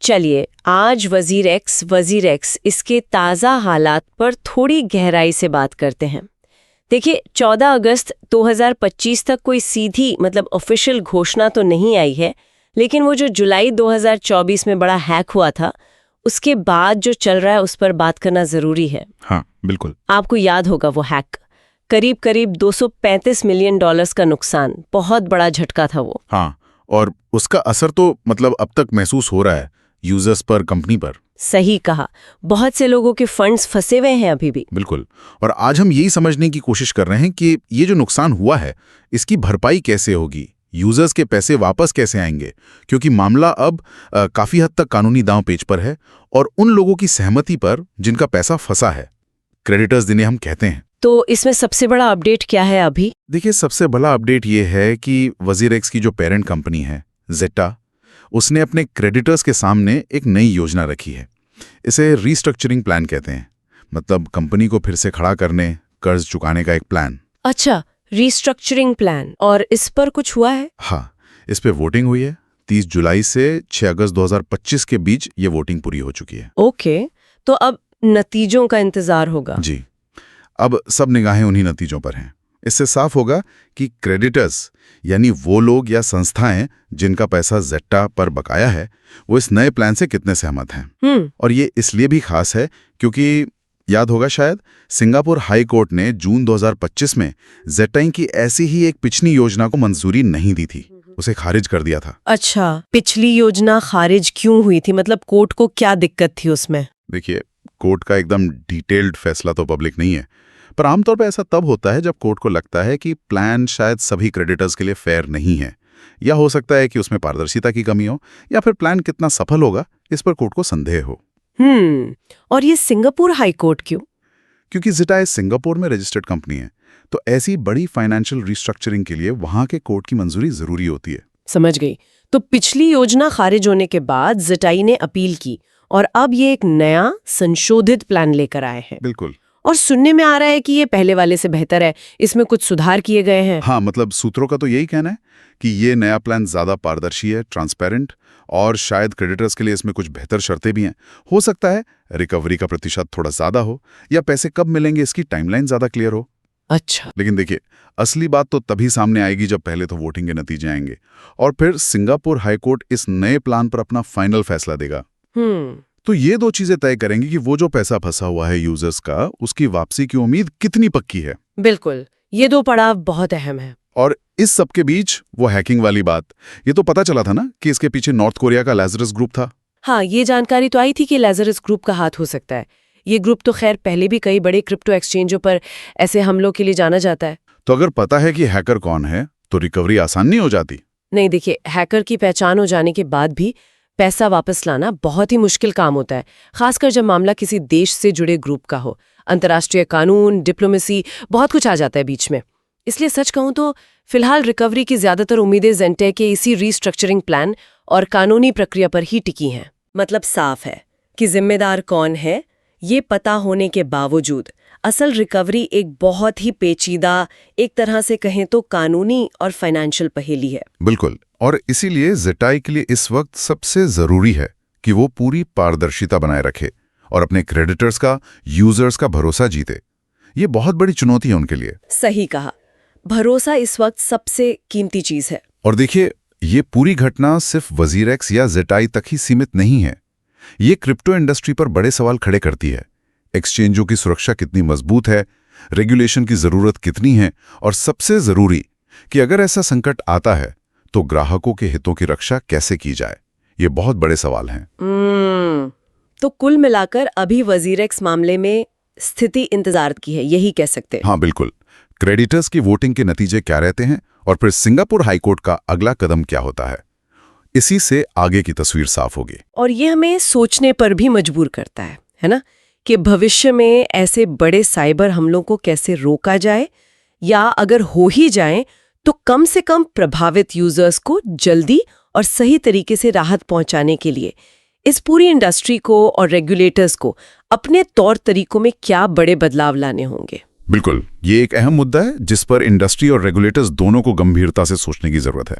चलिए आज वजीर एक्स इसके ताज़ा हालात पर थोड़ी गहराई से बात करते हैं। देखिए 14 अगस्त 2025 तक कोई सीधी मतलब ऑफिशियल घोषणा तो नहीं आई है, लेकिन वो जो जुलाई 2024 में बड़ा हैक हुआ था उसके बाद जो चल रहा है उस पर बात करना ज़रूरी है। हाँ बिल्कुल। आपको याद होगा वो हैक, करीब 235 मिलियन डॉलर्स का नुकसान, बहुत बड़ा झटका था वो। हाँ, और उसका असर तो मतलब अब तक महसूस हो रहा है यूजर्स पर, कंपनी पर। सही कहा, बहुत से लोगों के फंड्स फंसे हुए हैं अभी भी। बिल्कुल। और आज हम यही समझने की कोशिश कर रहे हैं कि ये जो नुकसान हुआ है इसकी भरपाई कैसे होगी, यूजर्स के पैसे वापस कैसे आएंगे, क्योंकि मामला अब काफी हद तक कानूनी दांव पेच पर है और उन लोगों की सहमति पर जिनका पैसा फंसा है, क्रेडिटर्स जिन्हें हम कहते हैं। तो इसमें सबसे बड़ा अपडेट क्या है अभी? देखिए, सबसे बड़ा अपडेट ये है कि वजीर एक्स की जो पेरेंट कंपनी है जेटा, उसने अपने क्रेडिटर्स के सामने एक नई योजना रखी है। इसे रीस्ट्रक्चरिंग प्लान कहते हैं, मतलब कंपनी को फिर से खड़ा करने, कर्ज चुकाने का एक प्लान। अच्छा, रीस्ट्रक्चरिंग प्लान। और इस पर कुछ हुआ है? हाँ, इस पे वोटिंग हुई है। 30 जुलाई से 6 अगस्त 2025 के बीच ये वोटिंग पूरी हो चुकी है। ओके, तो अब नतीजों का इंतजार होगा। जी, अब सब निगाहें उन्हीं नतीजों पर हैं। इससे साफ होगा कि क्रेडिटर्स यानी वो लोग या संस्थाएं जिनका पैसा जेटा पर बकाया है, वो इस नए प्लान से कितने सहमत हैं। और ये इसलिए भी खास है क्योंकि याद होगा शायद, सिंगापुर हाई कोर्ट ने जून 2025 में जेटा की ऐसी ही एक पिछली योजना को मंजूरी नहीं दी थी, उसे खारिज कर दिया था। अच्छा, पिछली योजना खारिज क्यों हुई थी? मतलब कोर्ट को क्या दिक्कत थी उसमें? देखिए, कोर्ट का एकदम डिटेल्ड फैसला तो पब्लिक नहीं है, पर आमतौर पर ऐसा तब होता है जब कोर्ट को लगता है कि प्लान शायद सभी क्रेडिटर्स के लिए फेयर नहीं है, या हो सकता है कि उसमें पारदर्शिता की कमी हो, या फिर प्लान कितना सफल होगा इस पर कोर्ट को संदेह हो। और ये सिंगापुर हाई कोर्ट क्यों? क्योंकि जेटा सिंगापुर में रजिस्टर्ड कंपनी है, तो ऐसी बड़ी फाइनेंशियल रिस्ट्रक्चरिंग के लिए वहां के कोर्ट की मंजूरी जरूरी होती है। समझ गई। तो पिछली योजना खारिज होने के बाद जेटा ने अपील की और अब ये एक नया संशोधित प्लान लेकर आए हैं। बिल्कुल। और सुनने में आ रहा है कि ये पहले वाले से बेहतर है, इसमें कुछ सुधार किए गए हैं। हाँ, मतलब सूत्रों का तो यही कहना है कि ये नया प्लान ज्यादा पारदर्शी है, ट्रांसपेरेंट, और शायद क्रेडिटर्स के लिए इसमें कुछ बेहतर शर्तें भी हैं। हो सकता है रिकवरी का प्रतिशत थोड़ा ज्यादा हो, या पैसे कब मिलेंगे इसकी टाइमलाइन ज्यादा क्लियर हो। अच्छा, लेकिन देखिए, असली बात तो तभी सामने आएगी जब पहले तो वोटिंग के नतीजे आएंगे और फिर सिंगापुर हाईकोर्ट इस नए प्लान पर अपना फाइनल फैसला देगा। तो ये दो चीजें तय करेंगी कि वो जो पैसा फंसा हुआ है यूजर्स का, उसकी वापसी की उम्मीद कितनी पक्की है। बिल्कुल, ये दो पड़ाव बहुत अहम है। और इस सब के बीच वो हैकिंग वाली बात, ये तो पता चला था ना कि इसके पीछे नॉर्थ कोरिया का लैजरस ग्रुप था। हाँ, ये जानकारी तो आई थी कि लैजरस ग्रुप का हाथ हो सकता है। ये ग्रुप तो खैर पहले भी कई बड़े क्रिप्टो एक्सचेंजों पर ऐसे हमलों के लिए जाना जाता है। तो अगर पता है कि हैकर कौन है तो रिकवरी आसान नहीं हो जाती? नहीं, देखिए, हैकर की पहचान हो जाने के बाद भी पैसा वापस लाना बहुत ही मुश्किल काम होता है, खासकर जब मामला किसी देश से जुड़े ग्रुप का हो। अंतर्राष्ट्रीय कानून, डिप्लोमेसी, बहुत कुछ आ जाता है बीच में। इसलिए सच कहूं तो फिलहाल रिकवरी की ज्यादातर उम्मीदें जेंटे के इसी रीस्ट्रक्चरिंग प्लान और कानूनी प्रक्रिया पर ही टिकी हैं। मतलब साफ है कि जिम्मेदार कौन है ये पता होने के बावजूद असल रिकवरी एक बहुत ही पेचीदा, एक तरह से कहें तो कानूनी और फाइनेंशियल पहेली है। बिल्कुल, और इसीलिए जेटा के लिए इस वक्त सबसे जरूरी है कि वो पूरी पारदर्शिता बनाए रखे और अपने क्रेडिटर्स का, यूजर्स का भरोसा जीते। ये बहुत बड़ी चुनौती है उनके लिए। सही कहा, भरोसा इस वक्त सबसे कीमती चीज है। और देखिए, ये पूरी घटना सिर्फ वजीर एक्स या जेटा तक ही सीमित नहीं है। ये क्रिप्टो इंडस्ट्री पर बड़े सवाल खड़े करती है। एक्सचेंजों की सुरक्षा कितनी मजबूत है, रेगुलेशन की जरूरत कितनी है, और सबसे जरूरी कि अगर ऐसा संकट आता है तो ग्राहकों के हितों की रक्षा कैसे की जाए। ये बहुत बड़े सवाल हैं। तो कुल मिलाकर अभी वजीर एक्स मामले में स्थिति इंतजार की है, यही कह सकते हैं। हाँ बिल्कुल। क्रेडिटर्स की वोटिंग के नतीजे क्या रहते हैं और फिर सिंगापुर हाईकोर्ट का अगला कदम क्या होता है, इसी से आगे की तस्वीर साफ होगी। और ये हमें सोचने पर भी मजबूर करता है ना, कि भविष्य में ऐसे बड़े साइबर हमलों को कैसे रोका जाए, या अगर हो ही जाए तो कम से कम प्रभावित यूजर्स को जल्दी और सही तरीके से राहत पहुंचाने के लिए इस पूरी इंडस्ट्री को और रेगुलेटर्स को अपने तौर तरीकों में क्या बड़े बदलाव लाने होंगे। बिल्कुल, ये एक अहम मुद्दा है जिस पर इंडस्ट्री और रेगुलेटर्स दोनों को गंभीरता से सोचने की जरूरत है।